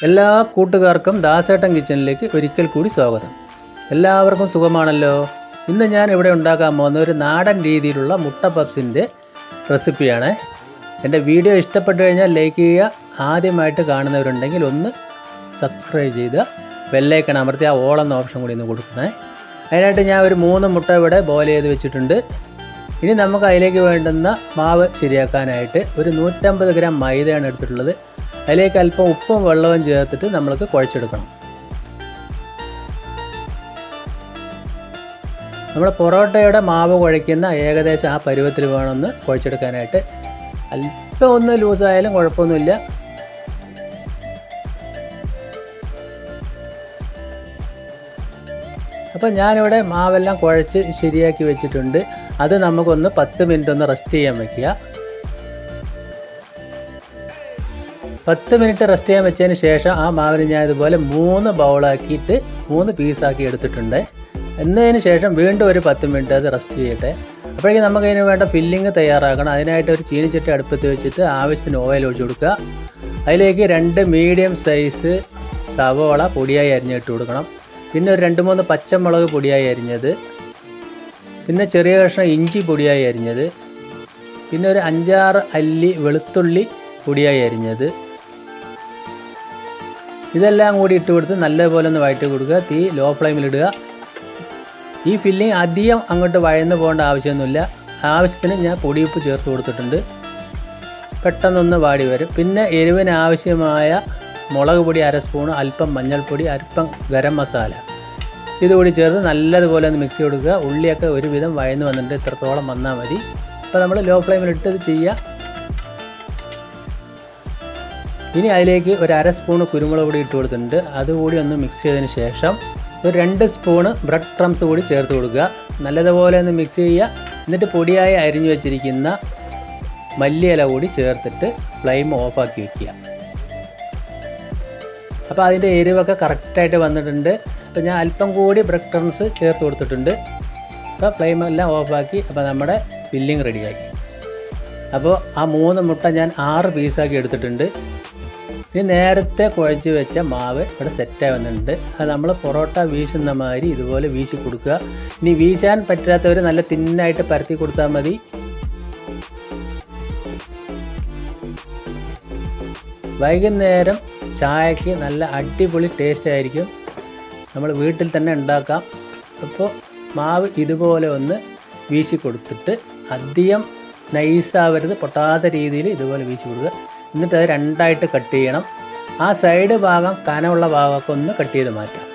എല്ലാ കൂട്ടുകാർക്കും ദാസേട്ടൻ കിച്ചണിലേക്ക് ഒരിക്കൽ കൂടി സ്വാഗതം. എല്ലാവർക്കും സുഖമാണല്ലോ. ഇന്ന് ഞാൻ ഇവിടെ ഉണ്ടാക്കാൻ പോകുന്ന ഒരു നാടൻ രീതിയിലുള്ള മുട്ട പപ്സിൻ്റെ റെസിപ്പിയാണ്. എൻ്റെ വീഡിയോ ഇഷ്ടപ്പെട്ടു കഴിഞ്ഞാൽ ലൈക്ക് ചെയ്യുക. ആദ്യമായിട്ട് കാണുന്നവരുണ്ടെങ്കിൽ ഒന്ന് സബ്സ്ക്രൈബ് ചെയ്ത് ബെല്ലൈക്കൺ അമർത്തി ആ ഓൾ എന്ന ഓപ്ഷൻ കൂടി ഒന്ന് കൊടുക്കണേ. അതിനായിട്ട് ഞാൻ ഒരു 3 മുട്ട ഇവിടെ ബോയിൽ ചെയ്ത് വെച്ചിട്ടുണ്ട്. ഇനി നമുക്ക് അതിലേക്ക് വേണ്ടുന്ന മാവ് ശരിയാക്കാനായിട്ട് ഒരു 150 ഗ്രാം മൈദയാണ് എടുത്തിട്ടുള്ളത്. അതിലേക്ക് അല്പം ഉപ്പും വെള്ളവും ചേർത്തിട്ട് നമ്മൾക്ക് കുഴച്ചെടുക്കണം. നമ്മൾ പൊറോട്ടയുടെ മാവ് കുഴയ്ക്കുന്ന ഏകദേശം ആ പരുവത്തിൽ വേണമെന്ന് കുഴച്ചെടുക്കാനായിട്ട്. അല്പം ഒന്ന് ലൂസായാലും കുഴപ്പമൊന്നുമില്ല. അപ്പോൾ ഞാനിവിടെ മാവെല്ലാം കുഴച്ച് ശരിയാക്കി വെച്ചിട്ടുണ്ട്. അത് നമുക്കൊന്ന് 10 മിനിറ്റ് ഒന്ന് റെസ്റ്റ് ചെയ്യാൻ വയ്ക്കുക. 10 മിനിറ്റ് റെസ്റ്റ് ചെയ്യാൻ വെച്ചതിന് ശേഷം ആ മാവിന് ഞാൻ ഇതുപോലെ 3 ബൗളാക്കിയിട്ട് 3 പീസാക്കി എടുത്തിട്ടുണ്ട്. എന്നതിന് ശേഷം വീണ്ടും ഒരു 10 മിനിറ്റ് അത് റെസ്റ്റ് ചെയ്യട്ടെ. അപ്പോഴേക്കും നമുക്ക് അതിന് വേണ്ട ഫില്ലിങ് തയ്യാറാക്കണം. അതിനായിട്ട് ഒരു ചീനിച്ചട്ടി അടുപ്പത്ത് വെച്ചിട്ട് ആവശ്യത്തിന് ഓയിൽ ഒഴിച്ച് കൊടുക്കുക. അതിലേക്ക് 2 മീഡിയം സൈസ് സവോള പൊടിയായി അരിഞ്ഞിട്ട് കൊടുക്കണം. പിന്നെ ഒരു 2-3 പച്ചമുളക് പൊടിയായി അരിഞ്ഞത്, പിന്നെ ചെറിയ കഷ്ണം ഇഞ്ചി പൊടിയായി അരിഞ്ഞത്, പിന്നെ ഒരു 5-6 അല്ലി വെളുത്തുള്ളി പൊടിയായി അരിഞ്ഞത്. ഇതെല്ലാം കൂടി ഇട്ട് കൊടുത്ത് നല്ലപോലെ ഒന്ന് വഴറ്റി കൊടുക്കുക. തീ ലോ ഫ്ലെയിമിലിടുക. ഈ ഫില്ലിങ് അധികം അങ്ങോട്ട് വഴന്ന് പോകേണ്ട ആവശ്യമൊന്നുമില്ല. ആവശ്യത്തിന് ഞാൻ പൊടിയുപ്പ് ചേർത്ത് കൊടുത്തിട്ടുണ്ട്. പെട്ടെന്നൊന്ന് വാടി വരും. പിന്നെ എരിവിന് ആവശ്യമായ മുളക് പൊടി 1/2 സ്പൂൺ, അല്പം മഞ്ഞൾപ്പൊടി, അല്പം ഗരം മസാല ഇതുകൂടി ചേർത്ത് നല്ലതുപോലെ ഒന്ന് മിക്സ് ചെയ്ത് കൊടുക്കുക. ഉള്ളിയൊക്കെ ഒരുവിധം വഴന്ന് വന്നിട്ട് ഇത്രത്തോളം വന്നാൽ മതി. അപ്പോൾ നമ്മൾ ലോ ഫ്ലെയിമിലിട്ട് ഇത് ചെയ്യുക. ഇനി അതിലേക്ക് ഒരു 1/2 സ്പൂൺ കുരുമുളക് പൊടി ഇട്ട് കൊടുത്തിട്ടുണ്ട്. അതുകൂടി ഒന്ന് മിക്സ് ചെയ്തതിന് ശേഷം ഒരു 2 സ്പൂണ് ബ്രെഡ് ക്രംസ് കൂടി ചേർത്ത് കൊടുക്കുക. നല്ലതുപോലെ ഒന്ന് മിക്സ് ചെയ്യുക. എന്നിട്ട് പൊടിയായി അരിഞ്ഞു വെച്ചിരിക്കുന്ന മല്ലിയില കൂടി ചേർത്തിട്ട് ഫ്ലെയിം ഓഫാക്കി വയ്ക്കുക. അപ്പോൾ അതിൻ്റെ എരിവൊക്കെ കറക്റ്റായിട്ട് വന്നിട്ടുണ്ട്. അപ്പോൾ ഞാൻ അല്പം കൂടി ബ്രെഡ് ക്രംസ് ചേർത്ത് കൊടുത്തിട്ടുണ്ട്. അപ്പോൾ ഫ്ലെയിം എല്ലാം ഓഫാക്കി. അപ്പോൾ നമ്മുടെ ഫില്ലിങ് റെഡിയായി. അപ്പോൾ ആ 3 മുട്ട ഞാൻ 6 പീസാക്കി എടുത്തിട്ടുണ്ട്. ഇനി നേരത്തെ കുഴച്ച് വെച്ച മാവ് ഇവിടെ സെറ്റായി വന്നിട്ടുണ്ട്. അത് നമ്മൾ പൊറോട്ട വീശുന്ന മാതിരി ഇതുപോലെ വീശി കൊടുക്കുക. ഇനി വീശാൻ പറ്റാത്തവർ നല്ല തിന്നായിട്ട് പരത്തി കൊടുത്താൽ മതി. വൈകുന്നേരം ചായക്ക് നല്ല അടിപൊളി ടേസ്റ്റ് ആയിരിക്കും. നമ്മൾ വീട്ടിൽ തന്നെ ഉണ്ടാക്കാം. അപ്പോൾ മാവ് ഇതുപോലെ ഒന്ന് വീശി കൊടുത്തിട്ട് അധികം നൈസാവരുത്, പൊട്ടാത്ത രീതിയിൽ ഇതുപോലെ വീശി കൊടുക്കുക. എന്നിട്ട് അത് 2ആയിട്ട് കട്ട് ചെയ്യണം. ആ സൈഡ് ഭാഗം കനമുള്ള ഭാഗമൊക്കെ ഒന്ന് കട്ട് ചെയ്ത് മാറ്റാം.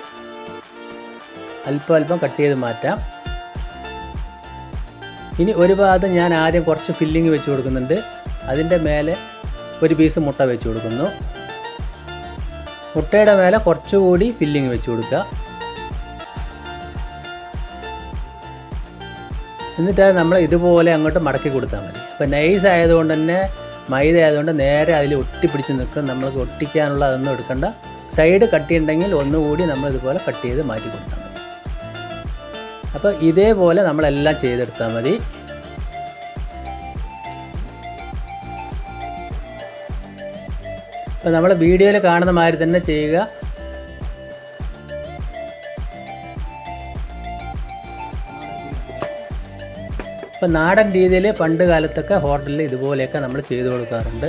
അല്പം കട്ട് ചെയ്ത് മാറ്റാം. ഇനി ഒരു ഭാഗത്ത് ഞാൻ ആദ്യം കുറച്ച് ഫില്ലിങ് വെച്ച് കൊടുക്കുന്നുണ്ട്. അതിൻ്റെ മേലെ ഒരു പീസ് മുട്ട വെച്ച് കൊടുക്കുന്നു. മുട്ടയുടെ മേലെ കുറച്ചുകൂടി ഫില്ലിങ് വെച്ച് കൊടുക്കുക. എന്നിട്ട് നമ്മൾ ഇതുപോലെ അങ്ങോട്ട് മടക്കി കൊടുത്താൽ മതി. അപ്പോൾ നൈസ് ആയതുകൊണ്ട് തന്നെ, മൈദ ആയതുകൊണ്ട് നേരെ അതിൽ ഒട്ടിപ്പിടിച്ച് നിൽക്കും. നമ്മൾക്ക് ഒട്ടിക്കാനുള്ള അതൊന്നും എടുക്കണ്ട. സൈഡ് കട്ടിയുണ്ടെങ്കിൽ ഒന്നുകൂടി നമ്മൾ ഇതുപോലെ കട്ട് ചെയ്ത് മാറ്റി കൊടുത്താൽ മതി. അപ്പോൾ ഇതേപോലെ നമ്മളെല്ലാം ചെയ്തെടുത്താൽ മതി. അപ്പോൾ നമ്മൾ വീഡിയോയിൽ കാണുന്ന മാതിരി തന്നെ ചെയ്യുക. ഇപ്പോൾ നാടൻ രീതിയിൽ പണ്ട് കാലത്തൊക്കെ ഹോട്ടലിൽ ഇതുപോലെയൊക്കെ നമ്മൾ ചെയ്തു കൊടുക്കാറുണ്ട്.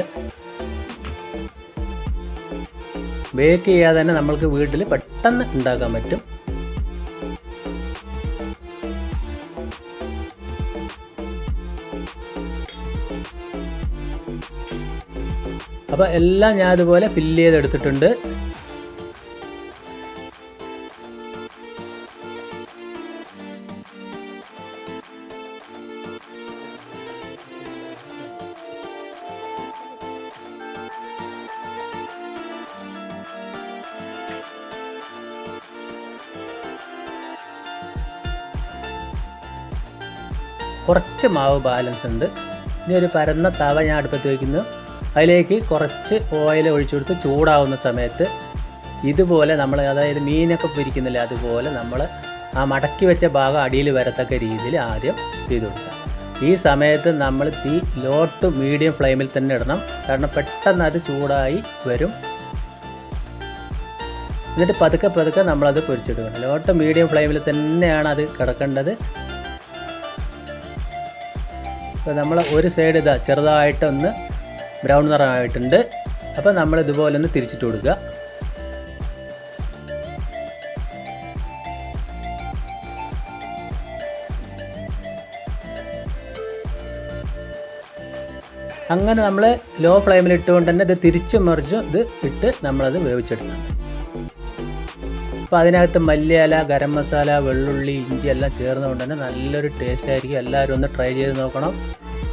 ബേക്ക് ചെയ്യാതെ തന്നെ നമ്മൾക്ക് വീട്ടിൽ പെട്ടെന്ന് ഉണ്ടാക്കാൻ പറ്റും. അപ്പോൾ എല്ലാം ഞാൻ ഇതുപോലെ ഫില്ല് ചെയ്തെടുത്തിട്ടുണ്ട്. കുറച്ച് മാവ് ബാലൻസ് ഉണ്ട്. ഇനി ഒരു പരന്ന തവ ഞാൻ അടുപ്പത്ത് വയ്ക്കുന്നു. അതിലേക്ക് കുറച്ച് ഓയിൽ ഒഴിച്ചു കൊടുത്ത് ചൂടാവുന്ന സമയത്ത് ഇതുപോലെ നമ്മൾ, അതായത് മീനൊക്കെ പൊരിക്കുന്നില്ല, അതുപോലെ നമ്മൾ ആ മടക്കി വെച്ച ഭാഗം അടിയിൽ വരത്തക്ക രീതിയിൽ ആദ്യം ചെയ്ത് കൊടുക്കുക. ഈ സമയത്ത് നമ്മൾ തീ ലോ ടു മീഡിയം ഫ്ലെയിമിൽ തന്നെ ഇടണം. കാരണം പെട്ടെന്ന് അത് ചൂടായി വരും. എന്നിട്ട് പതുക്കെ പതുക്കെ നമ്മളത് പൊരിച്ചെടുക്കണം. ലോട്ട് മീഡിയം ഫ്ലെയിമിൽ തന്നെയാണ് അത് കിടക്കേണ്ടത്. അപ്പോൾ നമ്മൾ ഒരു സൈഡ് ഇതാ ചെറുതായിട്ടൊന്ന് ബ്രൗൺ നിറമായിട്ടുണ്ട്. അപ്പോൾ നമ്മൾ ഇതുപോലെ ഒന്ന് തിരിച്ചിട്ട് കൊടുക്കുക. അങ്ങനെ നമ്മൾ ലോ ഫ്ലെയിമിൽ ഇട്ടുകൊണ്ട് തന്നെ ഇത് തിരിച്ചും മറിച്ചും ഇത് ഇട്ട് നമ്മളത് വേവിച്ചെടുക്കണം. അപ്പോൾ അതിനകത്ത് മല്ലിയില, ഗരം മസാല, വെള്ളുള്ളി, ഇഞ്ചി എല്ലാം ചേർന്നുകൊണ്ട് തന്നെ നല്ലൊരു ടേസ്റ്റ് ആയിരിക്കും. എല്ലാവരും ഒന്ന് ട്രൈ ചെയ്ത് നോക്കണം.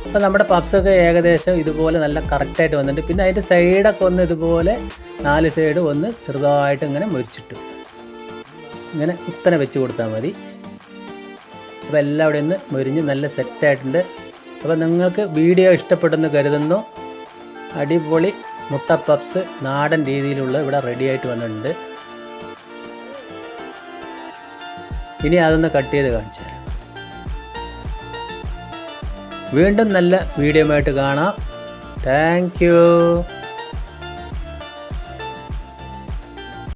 അപ്പോൾ നമ്മുടെ പപ്സൊക്കെ ഏകദേശം ഇതുപോലെ നല്ല കറക്റ്റായിട്ട് വന്നിട്ടുണ്ട്. പിന്നെ അതിൻ്റെ സൈഡൊക്കെ ഒന്ന് ഇതുപോലെ 4 സൈഡ് ഒന്ന് ചെറുതായിട്ട് ഇങ്ങനെ മുരിച്ചിട്ടു ഇങ്ങനെ കുത്തനെ വെച്ച് കൊടുത്താൽ മതി. അപ്പോൾ എല്ലാം അവിടെ ഒന്ന് മുരിഞ്ഞ് നല്ല സെറ്റായിട്ടുണ്ട്. അപ്പോൾ നിങ്ങൾക്ക് വീഡിയോ ഇഷ്ടപ്പെട്ടെന്ന് കരുതുന്നു. അടിപൊളി മുട്ട പപ്സ് നാടൻ രീതിയിലുള്ള ഇവിടെ റെഡി ആയിട്ട് വന്നിട്ടുണ്ട്. ഇനി അതൊന്ന് കട്ട് ചെയ്ത് കാണിച്ചു തരാം. വീണ്ടും നല്ല വീഡിയോ ആയിട്ട് കാണാം. Thank you.